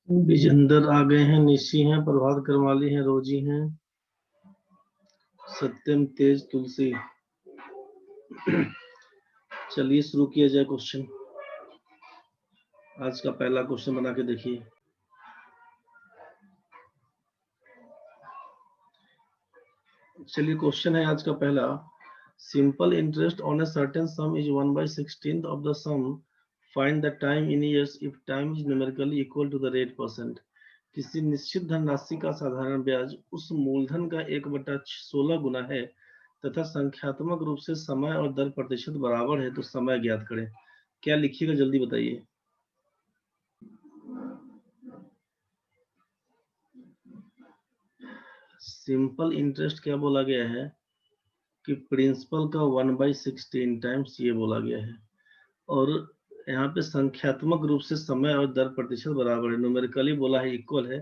विजेंदर आ गए हैं, निशी हैं, प्रभात करमाली हैं, रोजी हैं, सत्यम, तेज, तुलसी। चलिए शुरू किया जाए क्वेश्चन। आज का पहला क्वेश्चन बना के देखिए। चलिए क्वेश्चन है आज का पहला। Simple interest on a certain sum is 1/16 of the sum. Find the time in years if time is numerically equal to the rate percent. किसी निश्चित धनराशि का साधारण ब्याज उस मूलधन का 1/16 गुना है तथा संख्यात्मक रूप से समय और दर प्रतिशत बराबर है, तो समय ज्ञात करें। क्या लिखिएगा, जल्दी बताइए। सिंपल इंटरेस्ट क्या बोला गया है कि प्रिंसिपल का 1/16 टाइम्स ये बोला गया है, और यहाँ पे संख्यात्मक रूप से समय और दर प्रतिशत बराबर है। न्यूमेरिकली बोला है इक्वल है।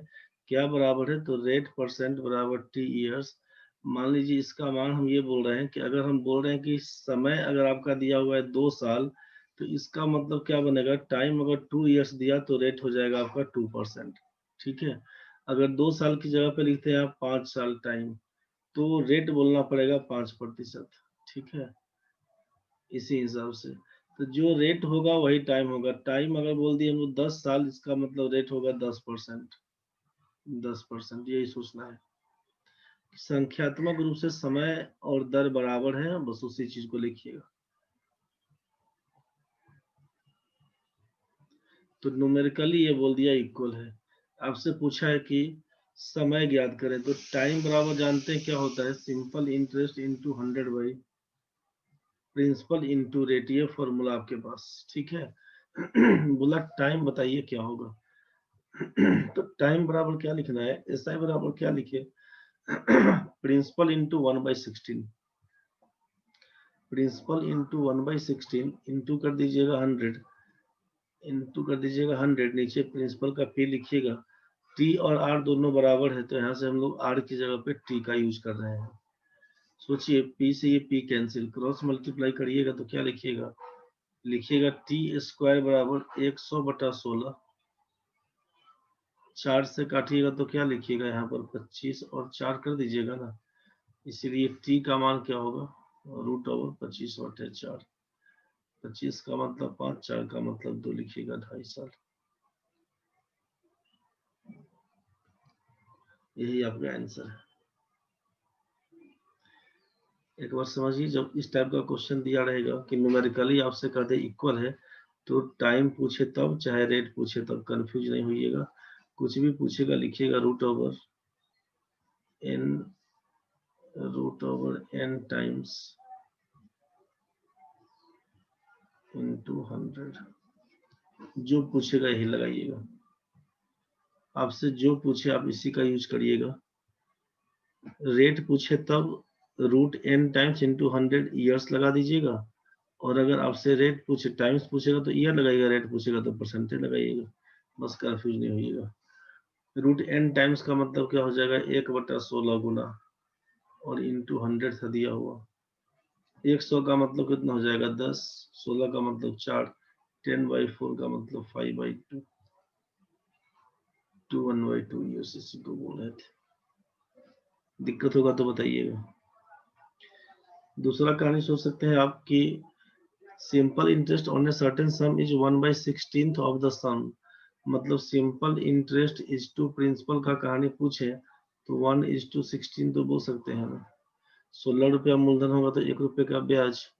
क्या बराबर है? तो रेट परसेंट बराबर टी ईयर्स। मान लीजिए इसका मान हम ये बोल रहे हैं कि अगर हम बोल रहे हैं कि समय अगर आपका दिया हुआ है 2 साल, तो इसका मतलब क्या बनेगा? टाइम अगर 2 ईयर्स दिया तो रेट हो जाएगा आपका 2%। ठीक है। अगर 2 साल की जगह पे लिखते हैं आप 5 साल टाइम, तो रेट बोलना पड़ेगा 5%। ठीक है। इसी हिसाब से तो जो रेट होगा वही टाइम होगा। टाइम अगर बोल दिए हम लोग 10 साल, इसका मतलब रेट होगा 10%। 10%, यही सोचना है। संख्यात्मक रूप से समय और दर बराबर है, बस उसी चीज को लिखिएगा। तो न्यूमेरिकली ये बोल दिया इक्वल है। आपसे पूछा है कि समय ज्ञात करें, तो टाइम बराबर जानते हैं क्या होता है? Simple interest into 100 by principal into rate, ये फॉर्मूला आपके पास। ठीक है। बोला टाइम बताइए क्या होगा। तो टाइम बराबर क्या लिखना है? एस आई बराबर क्या लिखे? Principal into 1/16। Principal into 1/16 into कर दीजिएगा 100, इंटू कर दीजिएगा 100, नीचे प्रिंसिपल का पी लिखिएगा। टी और आर दोनों बराबर है, तो यहाँ से हम लोग आर की जगह पे टी का यूज कर रहे हैं। सोचिए, पी से ये पी कैंसिल, क्रॉस मल्टीप्लाई करिएगा तो क्या लिखिएगा? लिखिएगा टी स्क्वायर बराबर 100/16। 4 से काटिएगा तो क्या लिखिएगा? यहाँ पर 25 और 4 कर दीजिएगा ना। इसीलिए टी का मान क्या होगा? √25/4। 25 का मतलब 5, 4 का मतलब 2, लिखिएगा 2.5 साल। यही आपका आंसर है। एक बार समझिए, जब इस टाइप का क्वेश्चन दिया रहेगा कि न्यूमेरिकली आपसे कहते इक्वल है, तो टाइम पूछे तब चाहे रेट पूछे तब कंफ्यूज नहीं होइएगा। कुछ भी पूछेगा लिखिएगा √n टाइम्स इंटू 100। जो पूछेगा यही लगाइएगा। आपसे जो पूछे आप इसी का यूज करिएगा। रेट पूछे तब √n टाइम्स इंटू 100 ईयर्स लगा दीजिएगा, और अगर आपसे रेट पूछे टाइम्स पूछेगा तो ईयर लगाइएगा, रेट पूछेगा तो परसेंटेज लगाइएगा। बस कंफ्यूज नहीं होइएगा। √n टाइम्स का मतलब क्या हो जाएगा? 1/16 गुना, और इंटू 100 था दिया हुआ। 100 का मतलब कितना हो जाएगा? 10। 16 का मतलब 4। 10/4 का मतलब 5/2। 1/2 ईयर्स इसी को बोल रहे थे। दिक्कत होगा तो बताइएगा। दूसरा कहानी सोच सकते हैं आप कि simple interest on a certain sum is 1/16 of the sum. मतलब simple interest is to principal का कहानी पूछे तो 1/16 तो बोल सकते हैं ना। 16 रुपया मूलधन होगा तो 1 रुपये का ब्याज।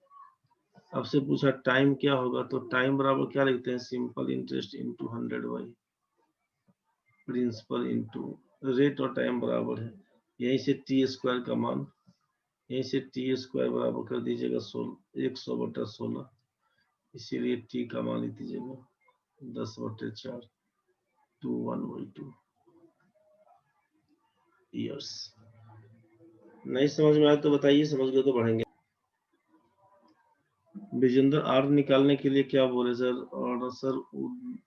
आपसे पूछा टाइम क्या होगा, तो टाइम बराबर क्या लिखते हैं? Simple interest into 100 by principal into rate, और टाइम बराबर है। यहीं से टी स्क्वायर का मान, यहीं से टी स्क्वायर बराबर कर दीजिएगा 100/16। इसीलिए टी का मान लिख दीजिएगा 10/4, 1/2 ईयर्स। नहीं समझ में आया तो बताइए, समझ गए तो बढ़ेंगे। विजेंद्र, आर निकालने के लिए क्या बोले सर? और सर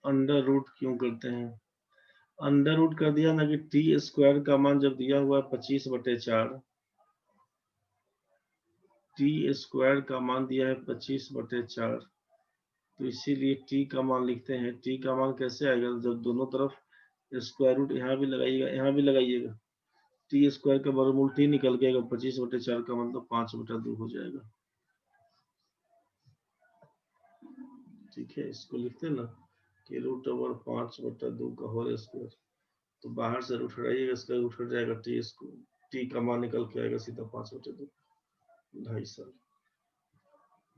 अंडर रूट क्यों करते हैं? अंडर रूट कर दिया ना कि टी स्क्वायर का मान जब दिया हुआ है 25/4, टी स्क्वायर का मान दिया है 25/4, तो इसीलिए टी का मान लिखते हैं। टी का मान कैसे आएगा? जब दोनों तरफ स्क्वायर रूट यहाँ भी लगाइएगा, यहाँ भी लगाइएगा। टी स्क्वायर का वर्गमूल टी निकल के आएगा 25/4 का मतलब 5/2 हो जाएगा। ठीक है, इसको लिखते हैं ना कि रूट ओवर 5/2 का होल स्क्वायर। तो बाहर से रूट हटाइएगा, इसका रूट हट जाएगा, टी इसको टी का मान निकल के आएगा सीधा 5/2, 2.5 साल।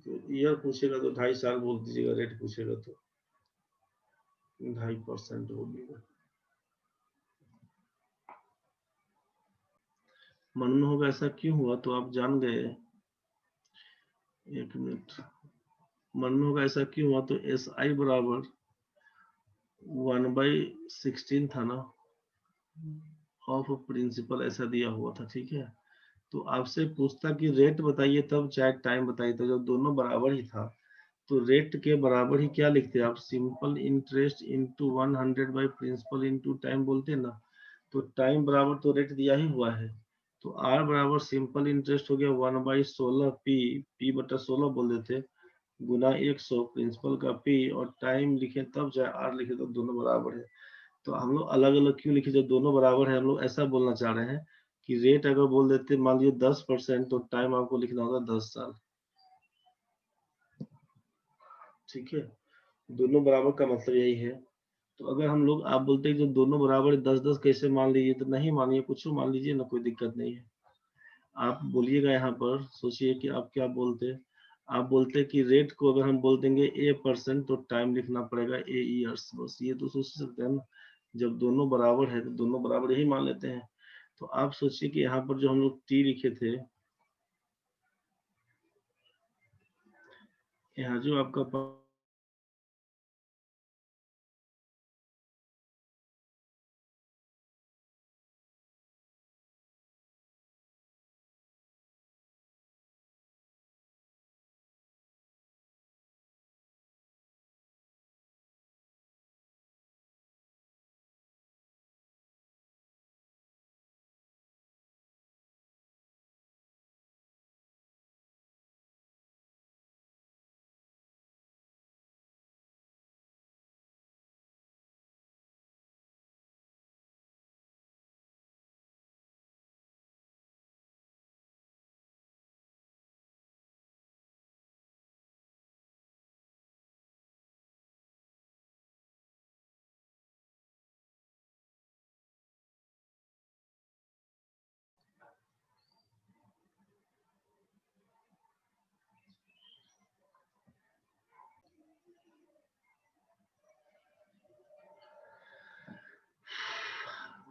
तो ईयर पूछेगा तो 2.5 साल बोल दीजिएगा, रेट पूछेगा तो 2.5% बोलिएगा। मन में होगा ऐसा क्यों हुआ, तो आप जान गए। 1 मिनट। मन में होगा ऐसा क्यों हुआ, तो एस आई बराबर 1/16 था ना ऑफ प्रिंसिपल, ऐसा दिया हुआ था। ठीक है, तो आपसे पूछता कि रेट बताइए तब, चाहे टाइम बताइए, तो जब दोनों बराबर ही था तो रेट के बराबर ही क्या लिखते हैं आप, simple interest into 100 by principal into time बोलते हैं ना। तो टाइम बराबर तो रेट दिया ही हुआ है, तो आर बराबर सिंपल इंटरेस्ट हो गया 1/16 पी/16 बोल देते, गुना 100 प्रिंसिपल का पी, और टाइम लिखे तब चाहे आर लिखे तो दोनों बराबर है। तो हम लोग अलग अलग क्यों लिखे, जब दोनों बराबर है। हम लोग ऐसा बोलना चाह रहे हैं कि रेट अगर बोल देते मान लीजिए 10%, तो टाइम आपको लिखना होगा 10 साल। ठीक है, दोनों बराबर का मतलब यही है। तो अगर हम लोग, आप बोलते हैं जब दोनों बराबर 10-10 कैसे मान लीजिए, तो नहीं मानिए, कुछ मान लीजिए ना, कोई दिक्कत नहीं है। आप बोलिएगा यहाँ पर, सोचिए कि आप क्या बोलते। आप बोलते कि रेट को अगर हम बोल देंगे A% तो टाइम लिखना पड़ेगा A ईयर्स, बस ये तो सोच सकते हैं ना। जब दोनों बराबर है तो दोनों बराबर ही मान लेते हैं। तो आप सोचिए कि यहाँ पर जो हम लोग टी लिखे थे, यहाँ जो आपका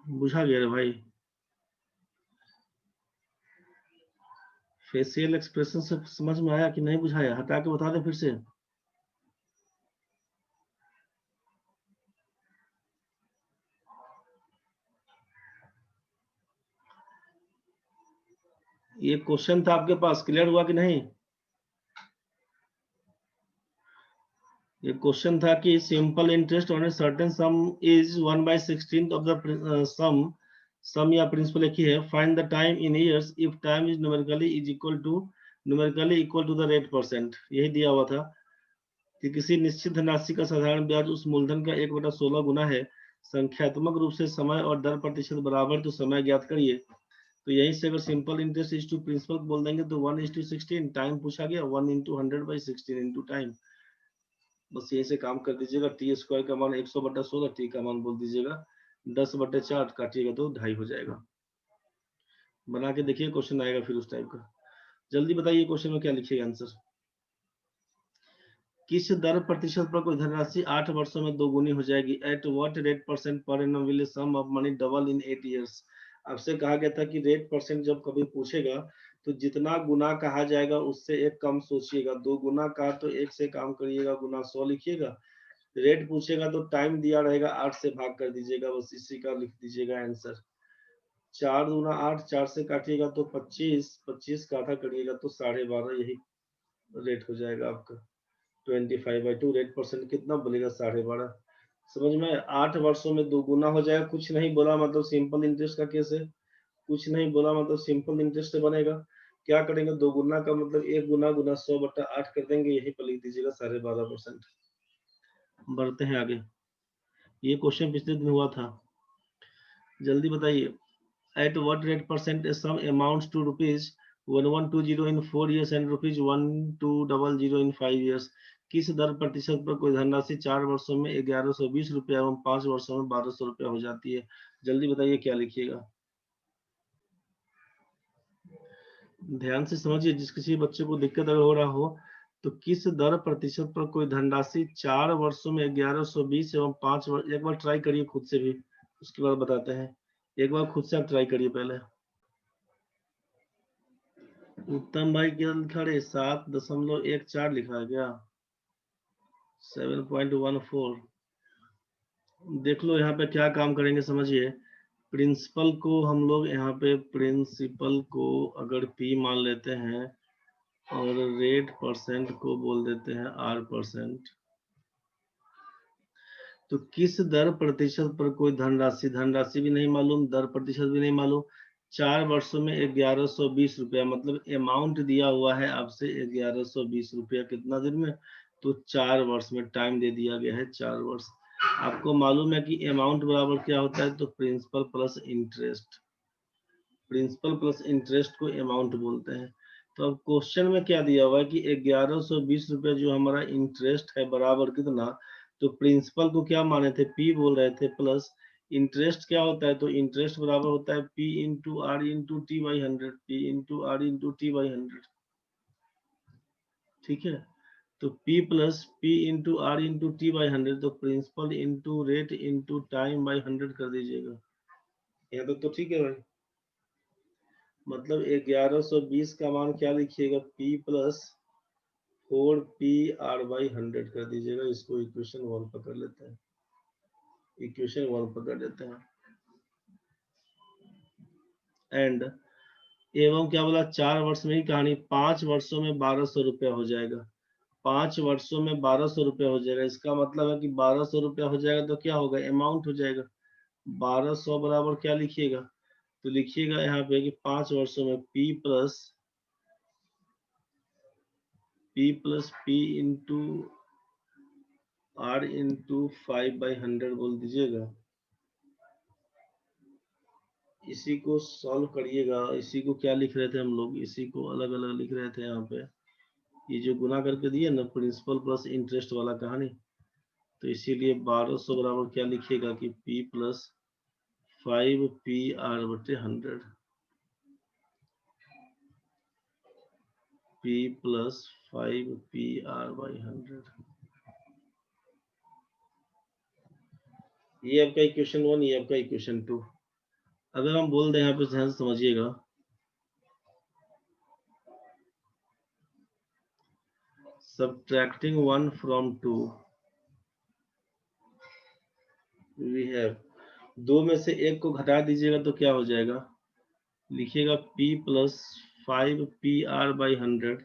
बुझा गया रे भाई, फेशियल एक्सप्रेशन से समझ में आया कि नहीं बुझाया, हटा के बता दे फिर से। ये क्वेश्चन था आपके पास, क्लियर हुआ कि नहीं। ये क्वेश्चन था कि simple interest on a certain sum is 1/16 of the sum या प्रिंसिपल एक ही है, find the time in years if time is numerically equal to the rate percent. यही दिया हुआ था कि किसी निश्चित धनराशि का साधारण ब्याज उस मूलधन का 1/16 गुना है, संख्यात्मक रूप से समय और दर प्रतिशत बराबर, तो समय ज्ञात करिए। तो यहीं से अगर simple interest is to principal बोल देंगे तो 1/16, टाइम पूछा गया 1 × 100/16 इंटू टाइम, बस यहीं से काम कर दीजिएगा। टी स्क्वायर का मान 100/16, टी का मान बोल दीजिएगा 10/4, काटिएगा तो 2.5 हो जाएगा। बना के देखिए, क्वेश्चन आएगा फिर उस टाइप का। जल्दी बताइए क्वेश्चन में क्या लिखिएगा आंसर। किस दर प्रतिशत पर कोई धनराशि 8 वर्षों में दोगुनी हो जाएगी, at what rate percent per annum will sum of money double in 8 years. आपसे कहा गया था कि रेट परसेंट जब कभी पूछेगा तो जितना गुना कहा जाएगा उससे एक कम सोचिएगा, 2 गुना कहा तो 1 से काम करिएगा, गुना 100 लिखिएगा। रेट पूछेगा तो टाइम दिया रहेगा, 8 से भाग कर दीजिएगा, बस इसी का लिख दीजिएगा आंसर। 4 दूना 8, 4 से काटिएगा तो 25, 25 का आधा करिएगा तो 12.5, यही रेट हो जाएगा आपका। 25/2 रेट परसेंट कितना बोलेगा, 12.5। समझ में, 8 वर्षों में दोगुना हो जाएगा, कुछ नहीं बोला मतलब सिंपल इंटरेस्ट का केस है, कुछ नहीं बोला मतलब सिंपल इंटरेस्ट से बनेगा। क्या करेंगे, दोगुना का मतलब 1 गुना गुना 100/8 कर देंगे, यही पर लिख दीजिएगा 12.5%। बढ़ते हैं आगे। ये क्वेश्चन पिछले दिन हुआ था। जल्दी बताइए। At what rate percent a sum amounts to rupees 1120 in 4 years and rupees 1200 in 5 years? किस दर प्रतिशत पर कोई धनराशि 4 वर्षों में 1120 रुपया एवं 5 वर्षों में 1200 रुपया हो जाती है? जल्दी बताइए क्या लिखिएगा। ध्यान से समझिए, जिस किसी बच्चे को दिक्कत अगर हो रहा हो तो किस दर प्रतिशत पर कोई धनराशि 4 वर्षों में 1120 एवं 5 वर्ष, एक बार ट्राई करिए खुद से भी, उसके बाद बताते हैं। एक बार खुद से आप ट्राई करिए पहले। उत्तम भाई क्या लिखा रे? 7.14 लिखा है क्या? 7.14। देख लो यहाँ पे क्या काम करेंगे, समझिए। प्रिंसिपल को हम लोग यहाँ पे प्रिंसिपल को अगर पी मान लेते हैं और रेट परसेंट को बोल देते हैं R%, तो किस दर प्रतिशत पर कोई धनराशि, धनराशि भी नहीं मालूम, दर प्रतिशत भी नहीं मालूम, 4 वर्षों में 1120 रुपया, मतलब अमाउंट दिया हुआ है आपसे 1120 रुपया, कितना दिन में? तो 4 वर्ष में, टाइम दे दिया गया है 4 वर्ष। आपको मालूम है कि अमाउंट बराबर क्या होता है? तो principal plus interest, principal plus interest को अमाउंट बोलते हैं। तो अब क्वेश्चन में क्या दिया हुआ है कि 1120 रुपया जो हमारा इंटरेस्ट है बराबर कितना? तो प्रिंसिपल को क्या माने थे? पी बोल रहे थे, प्लस इंटरेस्ट क्या होता है? तो इंटरेस्ट बराबर होता है P into R into T by 100, P into R into T by 100। ठीक है, तो P plus P into R into T by 100, तो principal into rate into time by 100 कर दीजिएगा। यहाँ तक तो ठीक है भाई। मतलब 1120 का मान क्या लिखिएगा? P प्लस 4PR/100 कर दीजिएगा। इसको इक्वेशन 1 पकड़ लेते हैं, इक्वेशन 1 पकड़ लेते हैं। एंड एवं क्या बोला? 4 वर्ष में ही कहानी, 5 वर्षों में 1200 रुपया हो जाएगा, 5 वर्षों में 1200 रुपया हो जाएगा। इसका मतलब है कि 1200 रुपया हो जाएगा तो क्या होगा? अमाउंट हो जाएगा। 1200 बराबर क्या लिखिएगा? तो लिखिएगा यहाँ पे कि 5 वर्षों में P इंटू R इंटू 5/100 बोल दीजिएगा। इसी को सॉल्व करिएगा। इसी को क्या लिख रहे थे हम लोग? इसी को अलग अलग लिख रहे थे यहाँ पे। ये जो गुना करके दिए ना, प्रिंसिपल प्लस इंटरेस्ट वाला कहानी, तो इसीलिए 1200 बराबर क्या लिखिएगा कि P plus 5PR/100, P plus 5PR/100। ये आपका इक्वेशन 1, ये आपका इक्वेशन 2। अगर हम बोल दें यहाँ पे, ध्यान से समझिएगा, subtracting 1 from 2 we have, 2 में से 1 को घटा दीजिएगा तो क्या हो जाएगा? लिखिएगा P प्लस 5PR/100,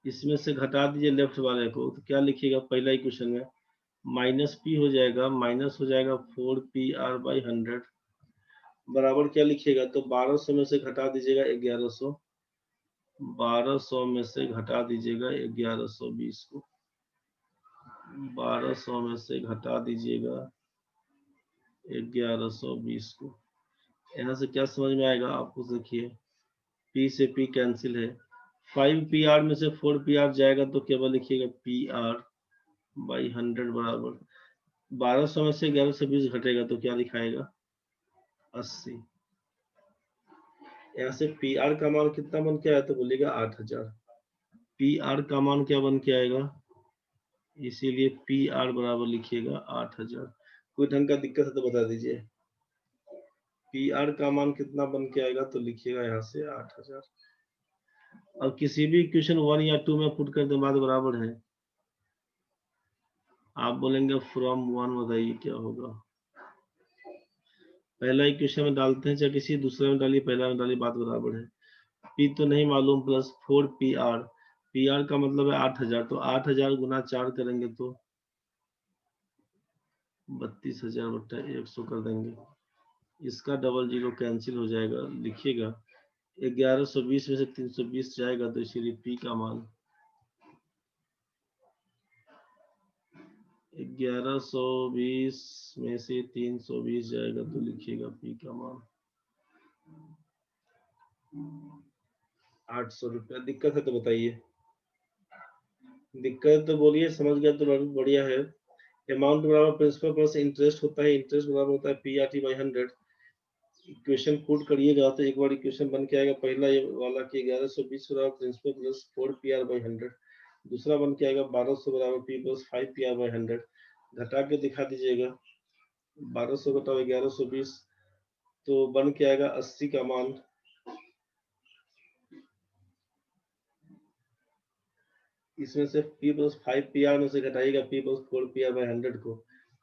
इसमें से घटा दीजिए लेफ्ट वाले को, तो क्या लिखिएगा? पहला इक्वेशन में माइनस P हो जाएगा, माइनस हो जाएगा 4PR/100 बराबर क्या लिखिएगा? तो 1200 में से घटा दीजिएगा 1100, 1200 में से घटा दीजिएगा 1120 को, 1200 में से घटा दीजिएगा 1120 को। यहाँ से क्या समझ में आएगा आपको? देखिए, P से P कैंसिल है, 5PR में से 4PR जाएगा तो केवल लिखिएगा PR/100 बराबर 1200 में से 1120 घटेगा तो क्या दिखाएगा? 80। यहाँ से PR का मान कितना बन के आया? तो बोलिएगा 8000। PR का मान क्या बन के आएगा? इसीलिए PR बराबर लिखिएगा 8000। कोई ढंग का दिक्कत है तो बता दीजिए। PR का मान कितना बन के आएगा? तो लिखिएगा यहाँ से 8000। और किसी भी इक्वेशन 1 या 2 में पुट कर दे, बाद बराबर है। आप बोलेंगे फ्रॉम 1 बताइए क्या होगा? पहला इक्वेशन में डालते हैं, चाहे किसी दूसरे में डालिए, पहला में डालिए, बात बराबर है। P तो नहीं मालूम, प्लस 4PR, PR का मतलब है 8000, तो 8000 गुना 4 करेंगे तो 32,000/100 कर देंगे। इसका डबल जीरो कैंसिल हो जाएगा। लिखिएगा 1120 में से 320 जाएगा तो इसीलिए P का मान 1120 में से 320 जाएगा तो लिखिएगा पी का मान 800 रुपया। दिक्कत है तो बताइए, दिक्कत तो बोलिए, समझ गया तो बढ़िया है। अमाउंट बराबर प्रिंसिपल प्लस इंटरेस्ट होता है, इंटरेस्ट बराबर होता है P R T by 100। Equation put करिएगा तो एक बार इक्वेशन बन के आएगा, पहला ये वाला कि 1120 बराबर principal plus 4 P R by 100, दूसरा बन के आएगा 1200 बराबर P plus 5 P R by 100। घटा के दिखा दीजिएगा, 1200 घटाओ 1120 तो बन के आएगा 80 का मान। इसमें से पी प्लस 5 पी आर में से घटाइएगा P plus 4 P R by 100 को,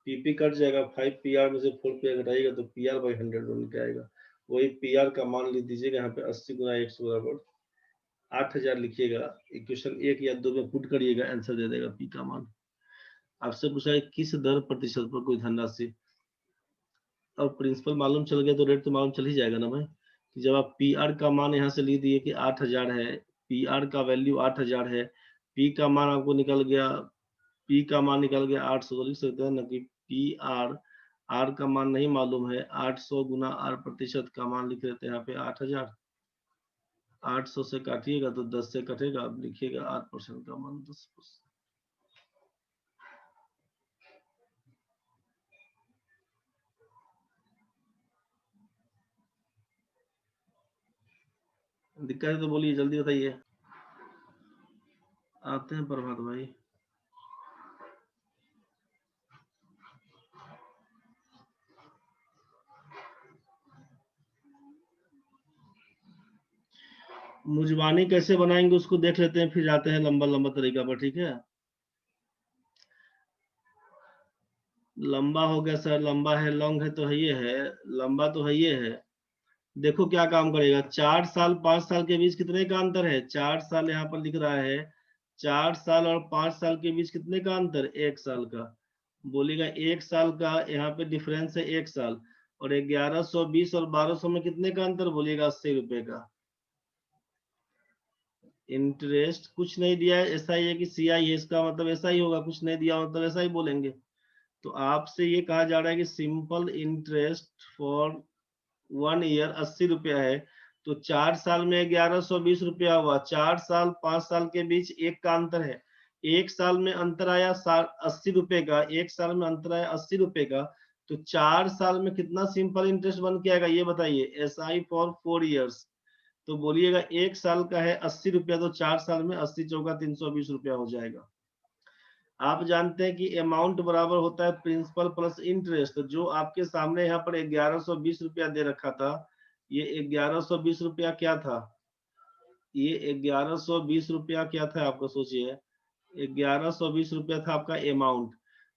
पीपी कट जाएगा, 5 पी आर में से 4 पी आर घटाइएगा तो पी आर बाई 100 बन के आएगा। वही पी आर का मान लिख दीजिएगा यहाँ पे 80 गुना 100 बराबर 8000 लिखिएगा। इक्वेशन 1 या 2 में पुट करिएगा, आंसर दे देगा पी का मान। आपसे पूछा है किस दर प्रतिशत पर कोई धनराशि, और प्रिंसिपल मालूम चल गया तो रेट तो मालूम चल ही जाएगा ना भाई। कि जब आप पी आर का मान यहाँ से लिख दिए कि 8000 है, पी आर का वैल्यू 8000 है, पी का मान आपको निकल गया, पी का मान निकल गया 800, तो लिख सकते हैं ना कि पी आर, आर का मान नहीं मालूम है, 800 गुना आर प्रतिशत का मान लिख देते हैं यहाँ पे 8000। 800 से काटिएगा तो 10 से कटेगा, अब लिखिएगा 8% का मान 10%। दिक्कत है तो बोलिए, जल्दी बताइए। आते हैं प्रभात भाई। मुजबानी कैसे बनाएंगे उसको देख लेते हैं, फिर जाते हैं लंबा लंबा तरीका पर, ठीक है। लंबा हो गया सर, लंबा है, लॉन्ग है तो है ये है, लंबा तो है ये है। देखो क्या काम करेगा, 4 साल 5 साल के बीच कितने का अंतर है, 4 साल यहाँ पर लिख रहा है, 4 साल और 5 साल के बीच कितने का अंतर, 1 साल का। बोलेगा 1 साल का यहाँ पे डिफरेंस है 1 साल, और 1120 और 1200 में कितने का अंतर, बोलिएगा 80 रुपए का। इंटरेस्ट कुछ नहीं दिया है, ऐसा ही है कि सी आई है, इसका मतलब ऐसा ही होगा, कुछ नहीं दिया मतलब ऐसा ही बोलेंगे। तो आपसे ये कहा जा रहा है कि सिंपल इंटरेस्ट फॉर 1 ईयर 80 रुपया है, तो 4 साल में 1120 रुपया हुआ, 4 साल 5 साल के बीच एक का अंतर है, 1 साल में अंतर आया 80 रुपए का, 1 साल में अंतर आया 80 रुपए का, तो 4 साल में कितना सिंपल इंटरेस्ट बन के आएगा ये बताइए, एस आई फॉर 4 ईयर्स। तो बोलिएगा 1 साल का है 80 रुपया, तो 4 साल में 80 चौका 320 रुपया हो जाएगा। आप जानते हैं कि अमाउंट बराबर होता है प्रिंसिपल प्लस इंटरेस्ट, तो जो आपके सामने यहाँ पर 1120 रुपया दे रखा था, ये 1120 रुपया क्या था, ये 1120 रुपया क्या था आपको सोचिए, 1120 रुपया था आपका अमाउंट।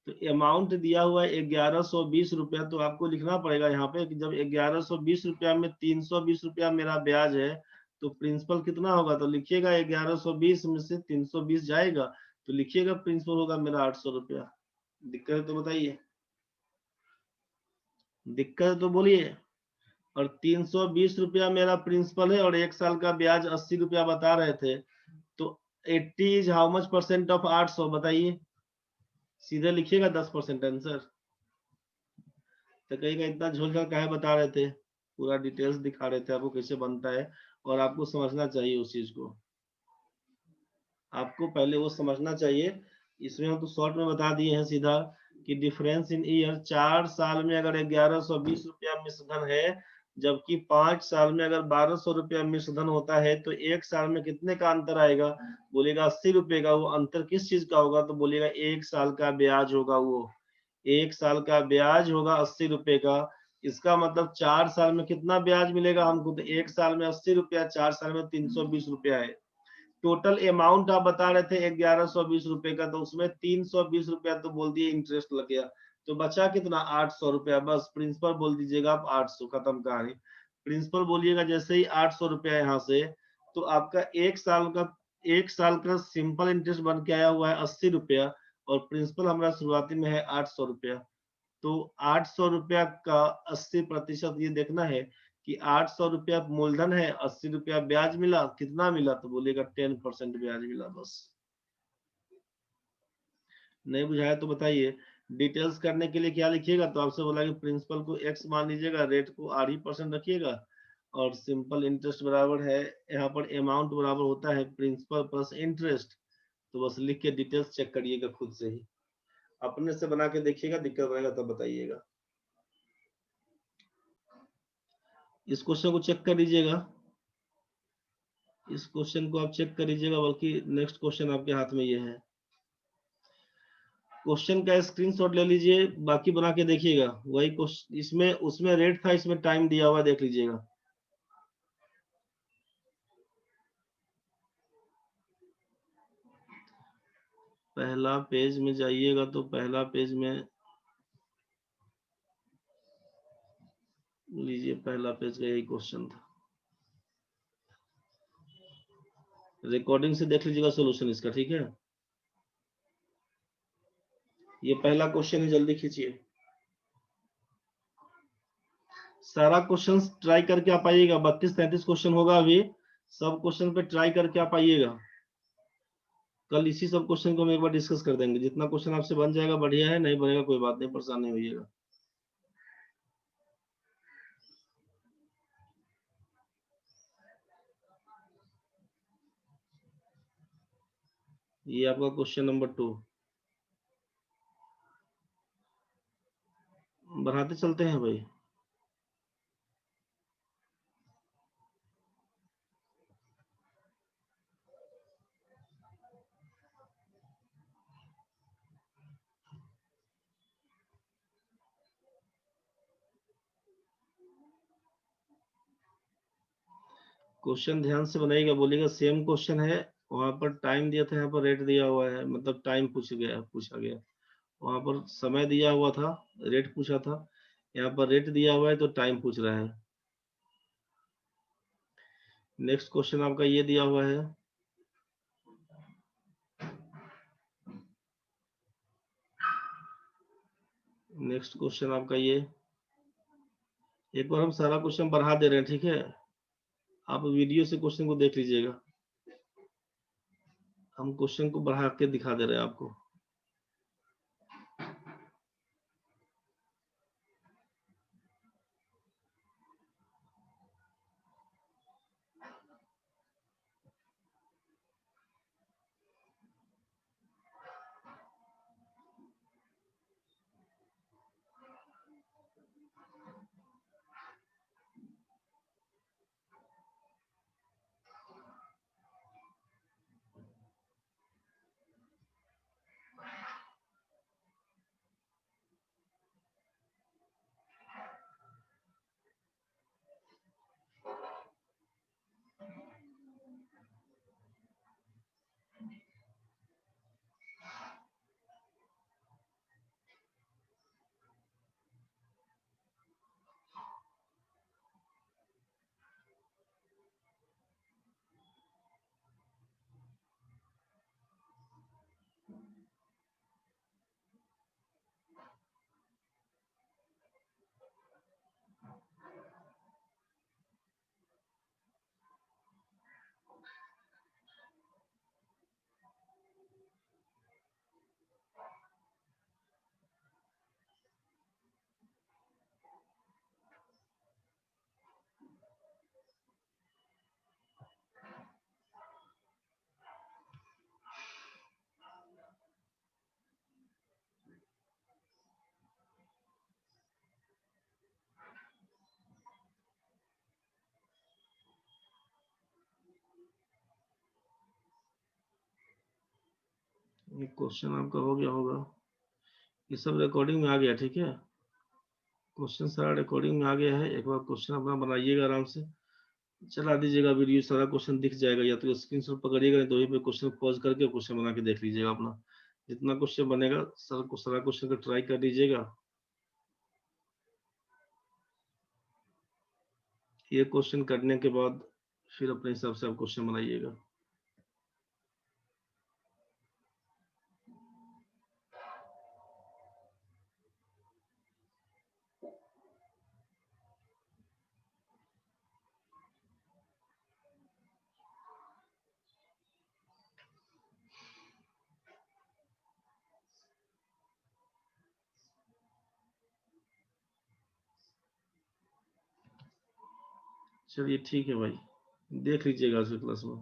तो अमाउंट दिया हुआ है 1120 रुपया, तो आपको लिखना पड़ेगा यहाँ पे कि जब 1120 रुपया में 320 रुपया मेरा ब्याज है, तो प्रिंसिपल कितना होगा, तो लिखिएगा 1120 में से 320 जाएगा, तो लिखिएगा प्रिंसिपल होगा मेरा 800 रुपया। दिक्कत है तो बताइए, दिक्कत है तो बोलिए। और 320 रुपया मेरा प्रिंसिपल है और 1 साल का ब्याज 80 रुपया बता रहे थे, तो 80 is how much percent of 800 बताइए, सीधे लिखिएगा 10% आंसर। तो कहीं का इतना झोल झाल काहे बता रहे थे, पूरा डिटेल्स दिखा रहे थे आपको कैसे बनता है, और आपको समझना चाहिए उस चीज को, आपको पहले वो समझना चाहिए। इसमें हम तो शॉर्ट में बता दिए हैं सीधा कि डिफरेंस इन ईयर, 4 साल में अगर 1120 रुपया मिश्रधन है, जबकि 5 साल में अगर 1200 रुपया मिश्रधन होता है, तो 1 साल में कितने का अंतर आएगा, बोलेगा 80 रुपए का। वो अंतर किस चीज का होगा, तो बोलेगा 1 साल का ब्याज होगा, वो 1 साल का ब्याज होगा 80 रुपए का। इसका मतलब 4 साल में कितना ब्याज मिलेगा हमको, तो 1 साल में 80 रुपया, 4 साल में 320 रुपया है। टोटल अमाउंट आप बता रहे थे 1120 रुपए का, तो उसमें 320 रुपया तो बोल दिए इंटरेस्ट लग गया, तो बचा कितना 800 रुपया, बस प्रिंसिपल बोल दीजिएगा आप 800, खत्म कहानी। प्रिंसिपल बोलिएगा जैसे ही 800 रुपया यहाँ से, तो आपका 1 साल का सिंपल इंटरेस्ट बन के आया हुआ है 80 रुपया, और प्रिंसिपल हमारा शुरुआती में है 800 रुपया। तो 800 रुपया का 80%, ये देखना है कि 800 रुपया मूलधन है, 80 रुपया ब्याज मिला, कितना मिला, तो बोलेगा 10% ब्याज मिला बस। नहीं बुझाया तो बताइए। डिटेल्स करने के लिए क्या लिखिएगा, तो आपसे बोला कि प्रिंसिपल को x मान लीजिएगा, रेट को 8% रखिएगा, और सिंपल इंटरेस्ट बराबर है, यहाँ पर अमाउंट बराबर होता है प्रिंसिपल प्लस इंटरेस्ट। तो बस लिख के डिटेल्स चेक करिएगा खुद से ही, अपने से बना के देखिएगा, दिक्कत बनेगा तब बताइएगा। इस क्वेश्चन को चेक कर लीजिएगा, इस क्वेश्चन को आप चेक कर लीजिएगा, बल्कि नेक्स्ट क्वेश्चन आपके हाथ में ये है। क्वेश्चन का स्क्रीनशॉट ले लीजिए, बाकी बना के देखिएगा। वही क्वेश्चन, इसमें उसमें रेट था, इसमें टाइम दिया हुआ, देख लीजिएगा। पहला पेज में जाइएगा तो पहला पेज में लीजिए, पहला पेज का यही क्वेश्चन था। रिकॉर्डिंग से देख लीजिएगा सॉल्यूशन इसका, ठीक है। ये पहला क्वेश्चन है, जल्दी खींचिए। सारा क्वेश्चन ट्राई करके आप आइएगा, 32-33 क्वेश्चन होगा अभी, सब क्वेश्चन पे ट्राई करके आप आइएगा। कल इसी सब क्वेश्चन को हम एक बार डिस्कस कर देंगे। जितना क्वेश्चन आपसे बन जाएगा बढ़िया है, नहीं बनेगा कोई बात नहीं, परेशान नहीं होइएगा। ये आपका क्वेश्चन नंबर 2, बढ़ाते चलते हैं भाई। क्वेश्चन ध्यान से बनाइएगा, बोलिएगा सेम क्वेश्चन है, वहां पर टाइम दिया था, यहाँ पर रेट दिया हुआ है, मतलब टाइम पूछा गया। वहां पर समय दिया हुआ था, रेट पूछा था, यहाँ पर रेट दिया हुआ है तो टाइम पूछ रहा है। नेक्स्ट क्वेश्चन आपका ये दिया हुआ है। नेक्स्ट क्वेश्चन आपका ये, एक बार हम सारा क्वेश्चन बढ़ा दे रहे हैं, ठीक है। आप वीडियो से क्वेश्चन को देख लीजिएगा, हम क्वेश्चन को बढ़ा के दिखा दे रहे हैं आपको। ये क्वेश्चन आपका हो गया होगा, ये सब रिकॉर्डिंग में आ गया, ठीक है। क्वेश्चन सारा रिकॉर्डिंग में आ गया है, एक बार क्वेश्चन अपना बनाइएगा, आराम से चला दीजिएगा वीडियो, सारा क्वेश्चन दिख जाएगा, या तो स्क्रीनशॉट पकड़िएगा, नहीं तो वहीं पे क्वेश्चन पॉज करके क्वेश्चन बना के देख लीजिएगा अपना। जितना क्वेश्चन बनेगा सारा क्वेश्चन का ट्राई कर लीजिएगा। ये क्वेश्चन करने के बाद फिर अपने हिसाब से आप क्वेश्चन बनाइएगा। चलिए ठीक है भाई, देख लीजिएगा उसके क्लास में।